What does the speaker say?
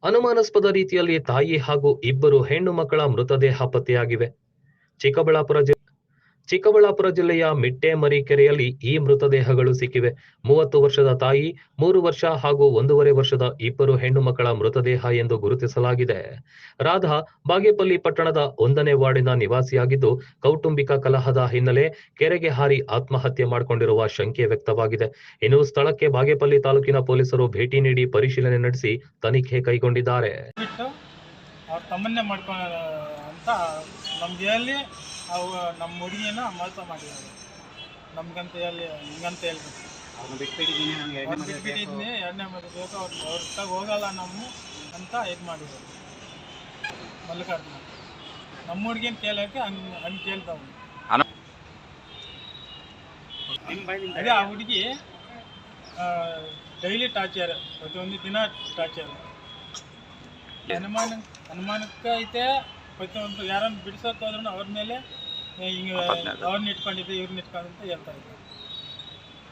ಅನುಮಾನಾಸ್ಪದ ರೀತಿಯಲ್ಲಿ ತಾಯಿ ಹಾಗೂ ಇಬ್ಬರು ಹೆಣ್ಣು ಮಕ್ಕಳ ಮೃತದೇಹ ಪತ್ತೆಯಾಗಿವೆ. ಚಿಕ್ಕಬಳ್ಳಾಪುರ ಜಿಲ್ಲೆಯ ಮಿಟ್ಟೆಮರಿಕೆರೆಯಲ್ಲಿ ಈ ಮೃತದೇಹಗಳು ಸಿಕ್ಕಿವೆ. 30 ವರ್ಷದ ತಾಯಿ, 3 ವರ್ಷ ಹಾಗೂ 1.5 ವರ್ಷದ ಇಬ್ಬರು ಹೆಣ್ಣು ಮಕ್ಕಳ ಮೃತದೇಹ ಎಂದು ಗುರುತಿಸಲಾಗಿದೆ. ರಾಧಾ ಬಾಗೇಪಲ್ಲಿ ಪಟ್ಟಣದ 1ನೇ ವಾರ್ಡಿನ ನಿವಾಸಿಯಾಗಿದ್ದು, ಕೌಟುಂಬಿಕ ಕಲಹದ ಹಿನ್ನೆಲೆ ಕೆರೆಗೆ ಹಾರಿ ಆತ್ಮಹತ್ಯೆ ಮಾಡಿಕೊಂಡಿರುವ ಶಂಕೆ ವ್ಯಕ್ತವಾಗಿದೆ. ಇನ್ನು ಸ್ಥಳಕ್ಕೆ ಬಾಗೇಪಲ್ಲಿ ತಾಲೂಕಿನ ಪೊಲೀಸರು ಭೇಟಿ ನೀಡಿ ಪರಿಶೀಲನೆ ನಡೆಸಿ ತನಿಖೆ ಕೈಗೊಂಡಿದ್ದಾರೆ. ಅವ್ರ ತಮ್ಮನ್ನೇ ಮಾಡ್ಕೊಳ್ಳ ಅಂತ ನಮ್ಗೆ ಹೇಳಿ ನಮ್ಮ ಹುಡುಗಿನ ಮೋಸ ಮಾಡಿದ್ದಾರೆ. ನಮ್ಗಂತ ಹಿಂಗಂತ ಹೇಳ್ಬೇಕು, ಬಿಟ್ಬಿಟ್ಟಿದ್ದೀನಿ, ಎರಡನೇ ಮದುವೆ ಬೇಕು, ಅವ್ರ ತಗ ಹೋಗಲ್ಲ ನಮ್ಮ ಅಂತ ಇದು ಮಾಡಿದ್ರು. ಮಲ್ಲಿಕಾರ್ಜುನ ನಮ್ಮ ಹುಡುಗಿನ ಕೇಳೋಕ್ಕೆ ಹಂಗೆ ಕೇಳ್ತಾವ. ಅದೇ ಆ ಹುಡುಗಿ ಡೈಲಿ ಟಾರ್ಚರ್, ಪ್ರತಿಯೊಂದು ದಿನ ಟಾರ್ಚರ್. ಅನುಮಾನಕ್ಕೆ ಐತೆ. ಪ್ರತಿಯೊಂದು ಯಾರನ್ನು ಬಿಡಿಸೋಕೆ ಹೋದ್ರೂ ಅವ್ರ ಮೇಲೆ ಹಿಂಗೆ ಅವ್ರನ್ನ ಇಟ್ಕೊಂಡಿದ್ದೆ, ಇವ್ರನ್ನ ಇಟ್ಕೊಂಡಂತ ಹೇಳ್ತಾ ಇದ್ದಾರೆ.